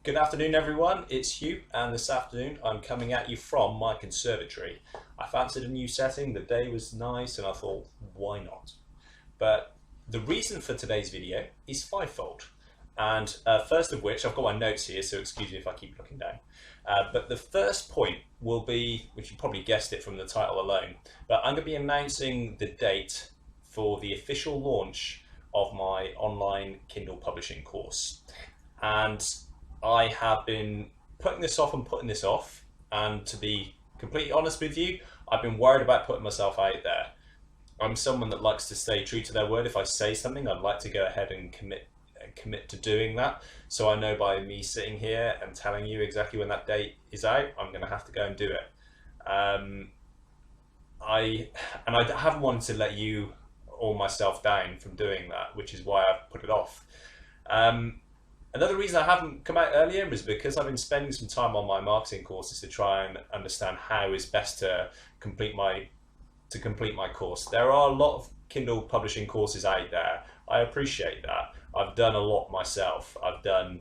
Good afternoon, everyone. It's Hugh, and this afternoon I'm coming at you from my conservatory. I fancied a new setting, the day was nice, and I thought, why not? But the reason for today's video is fivefold. And first of which, I've got my notes here, so excuse me if I keep looking down. But the first point will be, which you probably guessed it from the title alone, but I'm going to be announcing the date for the official launch of my online Kindle publishing course. And I have been putting this off and putting this off, and to be completely honest with you, I've been worried about putting myself out there. I'm someone that likes to stay true to their word. If I say something, I'd like to go ahead and commit to doing that. So I know by me sitting here and telling you exactly when that date is out, I'm going to have to go and do it. I haven't wanted to let you or myself down from doing that, which is why I've put it off. Another reason I haven't come out earlier is because I've been spending some time on my marketing courses to try and understand how is best to complete my course. There are a lot of Kindle publishing courses out there. I appreciate that. I've done a lot myself. I've done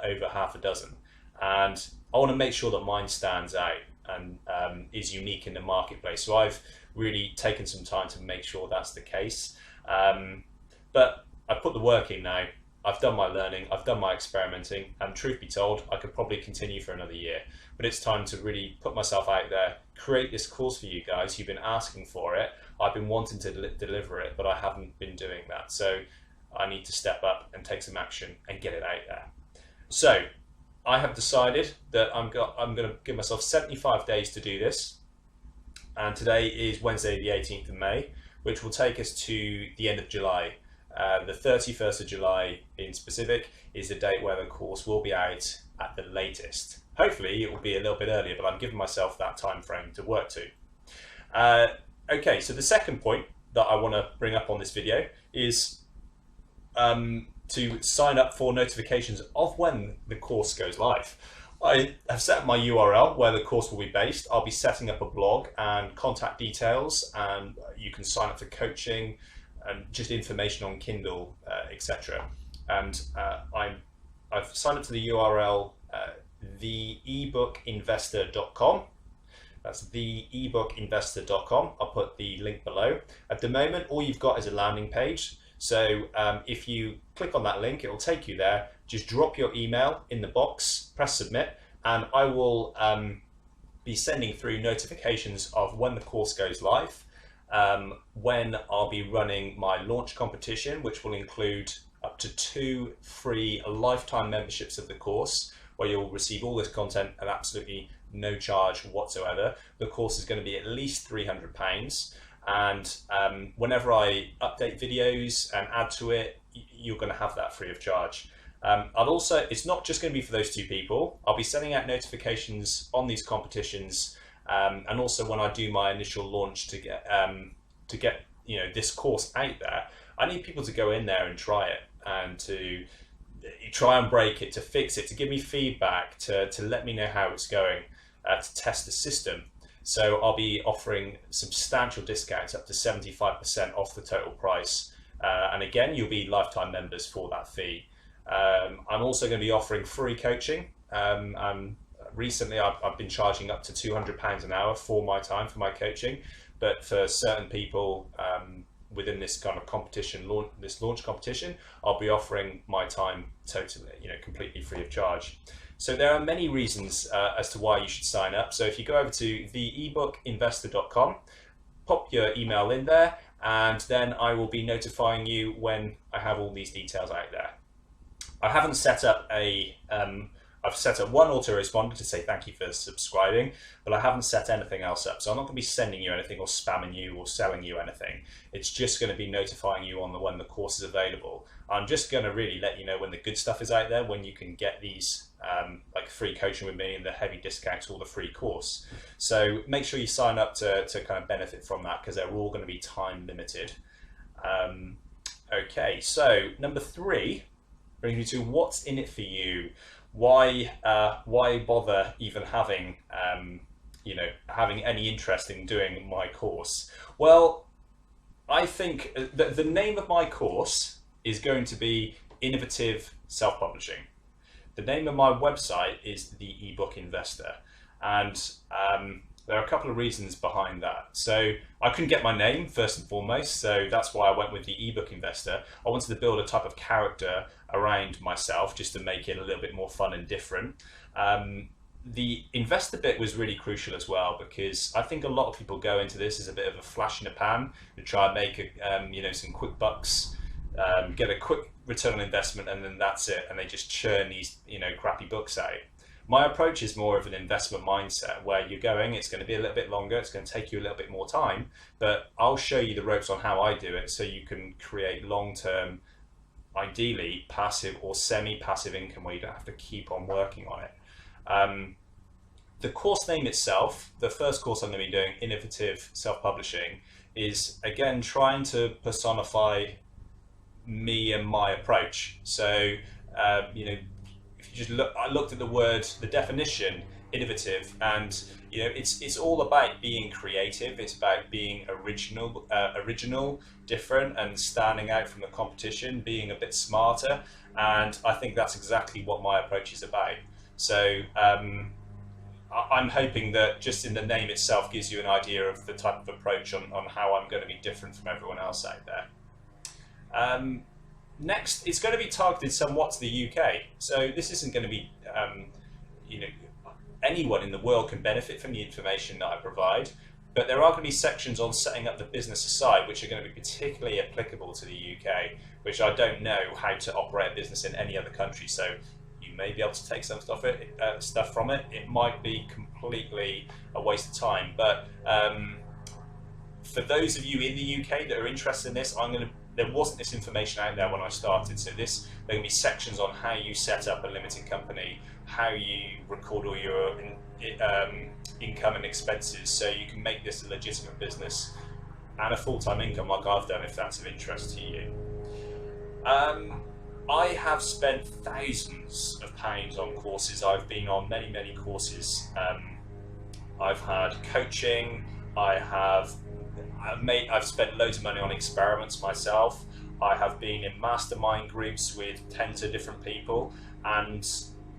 over half a dozen, and I want to make sure that mine stands out and is unique in the marketplace. So I've really taken some time to make sure that's the case. But I've put the work in now. I've done my learning, I've done my experimenting, and truth be told, I could probably continue for another year. But it's time to really put myself out there, create this course for you guys. You've been asking for it. I've been wanting to deliver it, but I haven't been doing that. So I need to step up and take some action and get it out there. So I have decided that I'm going to give myself 75 days to do this. And today is Wednesday, the 18th of May, which will take us to the end of July. The 31st of July in specific is the date where the course will be out at the latest. Hopefully it will be a little bit earlier, but I'm giving myself that time frame to work to. Okay, so the second point that I want to bring up on this video is to sign up for notifications of when the course goes live. I have set up my URL where the course will be based. I'll be setting up a blog and contact details, and you can sign up for coaching and just information on Kindle, etc. And I've signed up to the URL theebookinvestor.com. That's theebookinvestor.com. I'll put the link below. At the moment, all you've got is a landing page. So if you click on that link, it will take you there. Just drop your email in the box, press submit, and I will be sending through notifications of when the course goes live. When I'll be running my launch competition, which will include up to 2 free lifetime memberships of the course, where you'll receive all this content at absolutely no charge whatsoever. The course is going to be at least £300, and whenever I update videos and add to it, you're going to have that free of charge. It's not just going to be for those 2 people. I'll be sending out notifications on these competitions. And also when I do my initial launch to get this course out there, I need people to go in there and try it, and to try and break it, to fix it, to give me feedback, to let me know how it's going, to test the system. So I'll be offering substantial discounts up to 75% off the total price. And again, you'll be lifetime members for that fee. I'm also going to be offering free coaching. Recently, I've been charging up to £200 an hour for my time for my coaching, but for certain people within this kind of competition, this launch competition, I'll be offering my time totally, completely free of charge. So there are many reasons as to why you should sign up. So if you go over to theebookinvestor.com, pop your email in there, and then I will be notifying you when I have all these details out there. I haven't set up I've set up one autoresponder to say thank you for subscribing, but I haven't set anything else up. So I'm not going to be sending you anything or spamming you or selling you anything. It's just going to be notifying you on when the course is available. I'm just going to really let you know when the good stuff is out there, when you can get these like free coaching with me and the heavy discounts or the free course. So make sure you sign up to kind of benefit from that, because they're all going to be time limited. Okay, so number 3 brings me to what's in it for you. Why bother even having having any interest in doing my course? Well, I think the name of my course is going to be Innovative Self-Publishing. The name of my website is The eBook Investor, and there are a couple of reasons behind that. So I couldn't get my name first and foremost, so that's why I went with The eBook Investor. I wanted to build a type of character around myself just to make it a little bit more fun and different. The investor bit was really crucial as well, because I think a lot of people go into this as a bit of a flash in the pan to try and make some quick bucks, get a quick return on investment, and then that's it, and they just churn these crappy books out. My approach is more of an investment mindset, where you're going, it's going to be a little bit longer, it's going to take you a little bit more time, but I'll show you the ropes on how I do it, so you can create long-term, ideally passive or semi-passive income where you don't have to keep on working on it. The course name itself, the first course I'm going to be doing, Innovative Self-Publishing, is again trying to personify me and my approach. So, if you just look, I looked at the definition, innovative, and it's all about being creative. It's about being original, different, and standing out from the competition, being a bit smarter. And I think that's exactly what my approach is about. So I'm hoping that just in the name itself gives you an idea of the type of approach on how I'm going to be different from everyone else out there. Next, it's going to be targeted somewhat to the UK. So this isn't going to be, anyone in the world can benefit from the information that I provide, but there are going to be sections on setting up the business aside which are going to be particularly applicable to the UK, which I don't know how to operate a business in any other country. So you may be able to take some stuff from it. It might be completely a waste of time, but for those of you in the UK that are interested in this, there wasn't this information out there when I started. So there are going to be sections on how you set up a limited company, how you record all your income and expenses, so you can make this a legitimate business and a full-time income like I've done, if that's of interest to you. I have spent thousands of pounds on courses. I've been on many, many courses. I've had coaching. I've spent loads of money on experiments myself. I have been in mastermind groups with 10 to different people, and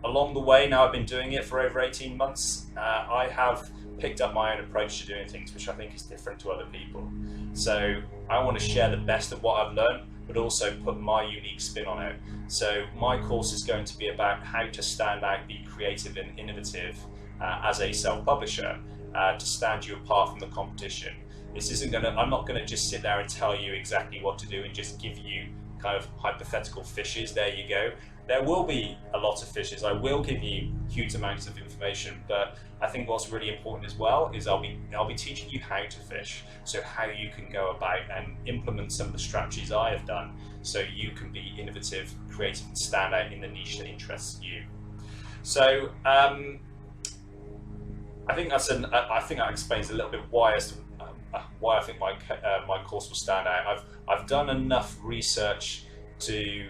along the way, now I've been doing it for over 18 months, I have picked up my own approach to doing things, which I think is different to other people. So I want to share the best of what I've learned, but also put my unique spin on it. So my course is going to be about how to stand out, be creative and innovative as a self-publisher, to stand you apart from the competition. I'm not going to just sit there and tell you exactly what to do and just give you kind of hypothetical fishes. There you go. There will be a lot of fishes. I will give you huge amounts of information, but I think what's really important as well is I'll be teaching you how to fish, so how you can go about and implement some of the strategies I have done, so you can be innovative, creative, and stand out in the niche that interests you. So I think that explains a little bit why I think my course will stand out. I've done enough research to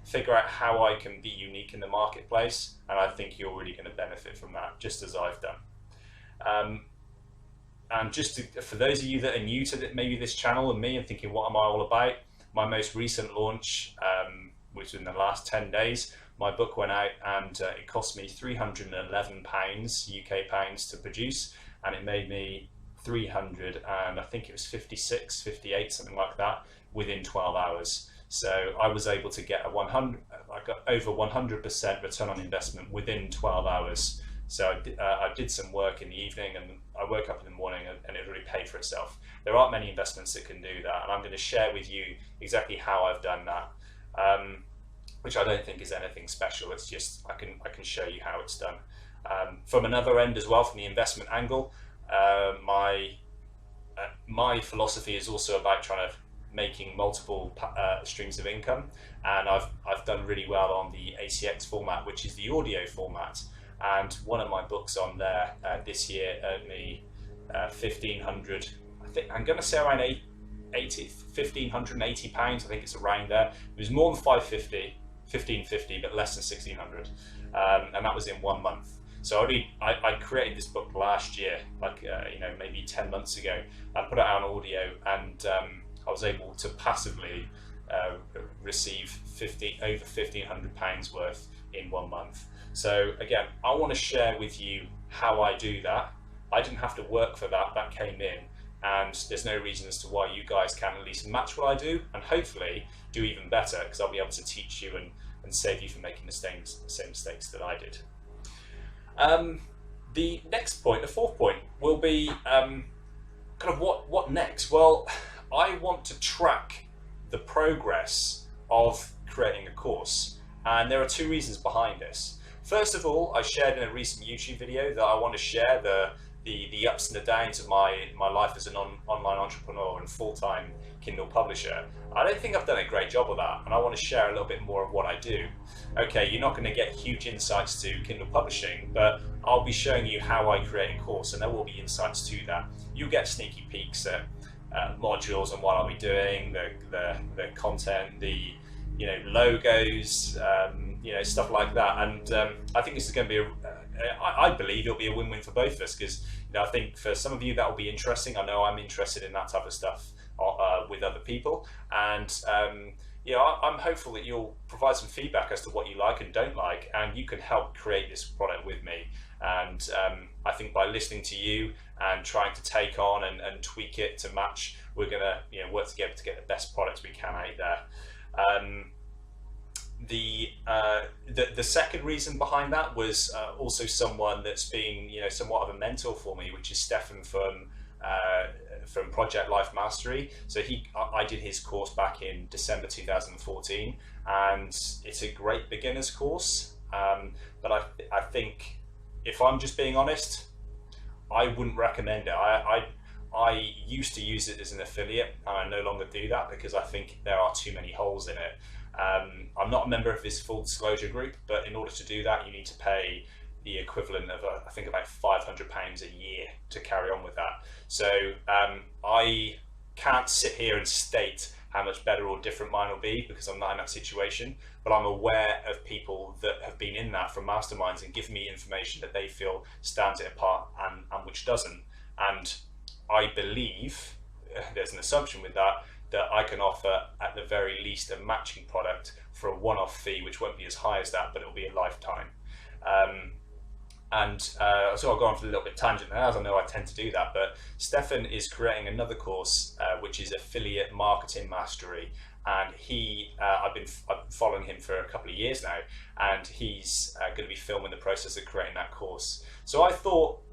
figure out how I can be unique in the marketplace, and I think you're really going to benefit from that, just as I've done. And for those of you that are new to maybe this channel and me and thinking, what am I all about? My most recent launch, which was in the last 10 days, my book went out, and it cost me £311 UK pounds to produce, and it made me 300, and I think it was 56, 58, something like that, within 12 hours. So I was able to get I got over 100% return on investment within 12 hours. So I did some work in the evening, and I woke up in the morning, and it really paid for itself. There aren't many investments that can do that, and I'm going to share with you exactly how I've done that, which I don't think is anything special. It's just I can show you how it's done. From another end as well, from the investment angle, my philosophy is also about trying to making multiple streams of income, and I've done really well on the ACX format, which is the audio format. And one of my books on there this year earned me 1,500. I think I'm going to say around £1,580. I think it's around there. It was more than 1,550, but less than 1,600, and that was in 1 month. So I created this book last year, maybe 10 months ago. I put it out on audio, and I was able to passively receive over £1,500 worth in 1 month. So again, I want to share with you how I do that. I didn't have to work for that, that came in, and there's no reason as to why you guys can't at least match what I do, and hopefully do even better, because I'll be able to teach you and save you from making the same mistakes that I did. The next point, the fourth point, will be kind of what next? Well, I want to track the progress of creating a course, and there are two reasons behind this. First of all, I shared in a recent YouTube video that I want to share the ups and the downs of my life as an online entrepreneur and full-time Kindle publisher. I don't think I've done a great job of that, and I want to share a little bit more of what I do. Okay, you're not going to get huge insights to Kindle publishing, but I'll be showing you how I create a course, and there will be insights to that. You'll get sneaky peeks at modules and what I'll be doing, the content, the logos, stuff like that. And I think this is going to be I believe it'll be a win-win for both of us, because I think for some of you that will be interesting. I know I'm interested in that type of stuff with other people, and I'm hopeful that you'll provide some feedback as to what you like and don't like, and you can help create this product with me. And I think by listening to you and trying to take on and tweak it to match, we're going to work together to get the best products we can out there. The second reason behind that was also someone that's been somewhat of a mentor for me, which is Stefan from Project Life Mastery. So I did his course back in December 2014, and it's a great beginner's course, but I think, if I'm just being honest, I wouldn't recommend it. I used to use it as an affiliate, and I no longer do that because I think there are too many holes in it. I'm not a member of this full disclosure group, but in order to do that, you need to pay the equivalent of I think about £500 a year to carry on with that. So I can't sit here and state how much better or different mine will be, because I'm not in that situation, but I'm aware of people that have been in that from masterminds and give me information that they feel stands it apart and which doesn't. And I believe, there's an assumption with that I can offer at the very least a matching product for a one-off fee, which won't be as high as that, but it'll be a lifetime. So I'll go on for a little bit tangent now, as I know I tend to do that, but Stefan is creating another course, which is Affiliate Marketing Mastery, and I've been following him for a couple of years now, and he's going to be filming the process of creating that course. So I felt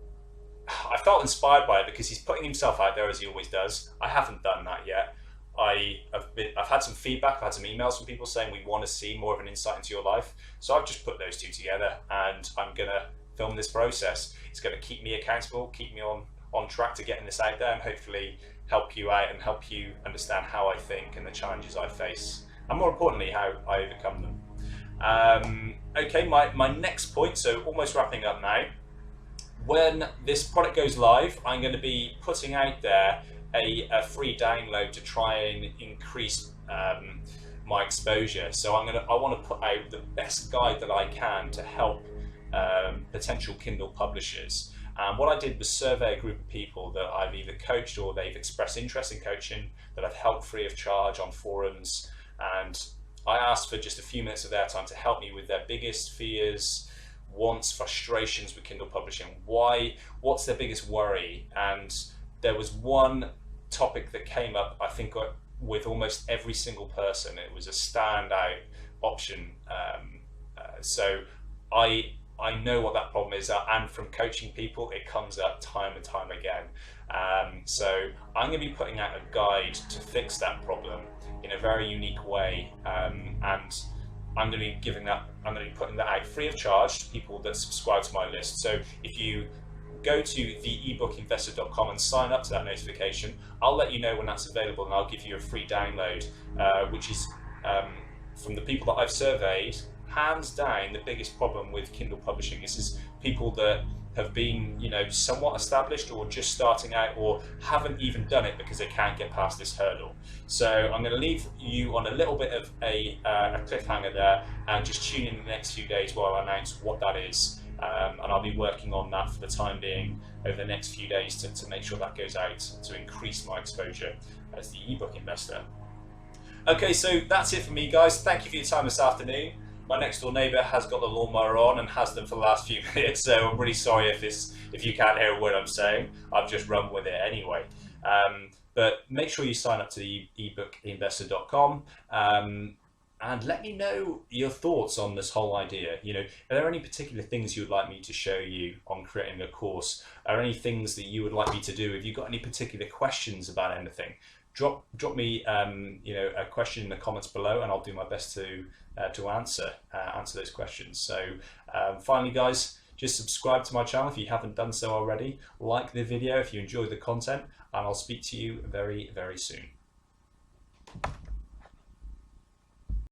inspired by it because he's putting himself out there, as he always does. I haven't done that yet. I've had some feedback, I've had some emails from people saying we want to see more of an insight into your life. So I've just put those two together, and I'm going to film this process. It's going to keep me accountable, keep me on track to getting this out there, and hopefully help you out and help you understand how I think and the challenges I face, and more importantly, how I overcome them. Okay, my next point, so almost wrapping up now. When this product goes live, I'm going to be putting out there a free download to try and increase my exposure. So I want to put out the best guide that I can to help potential Kindle publishers. And what I did was survey a group of people that I've either coached or they've expressed interest in coaching, that I've helped free of charge on forums, and I asked for just a few minutes of their time to help me with their biggest fears, wants, frustrations with Kindle publishing. What's their biggest worry? And there was one topic that came up, I think, with almost every single person. It was a standout option. So I know what that problem is, and from coaching people, it comes up time and time again. So I'm going to be putting out a guide to fix that problem in a very unique way, and I'm going to be putting that out free of charge to people that subscribe to my list. So if you go to theebookinvestor.com and sign up to that notification, I'll let you know when that's available, and I'll give you a free download, which is from the people that I've surveyed, hands down the biggest problem with Kindle publishing. This is people that have been, somewhat established or just starting out, or haven't even done it because they can't get past this hurdle. So I'm going to leave you on a little bit of a cliffhanger there, and just tune in the next few days while I announce what that is. And I'll be working on that for the time being over the next few days to make sure that goes out to increase my exposure as the ebook investor. Okay, so that's it for me, guys. Thank you for your time this afternoon. My next door neighbour has got the lawnmower on and has done for the last few minutes, so I'm really sorry if you can't hear what I'm saying. I've just run with it anyway. But make sure you sign up to the ebookinvestor.com. And let me know your thoughts on this whole idea. You know, are there any particular things you would like me to show you on creating a course? Are there any things that you would like me to do? Have you got any particular questions about anything? Drop me a question in the comments below, and I'll do my best to answer those questions. So finally, guys, just subscribe to my channel if you haven't done so already. Like the video if you enjoy the content, and I'll speak to you very, very soon.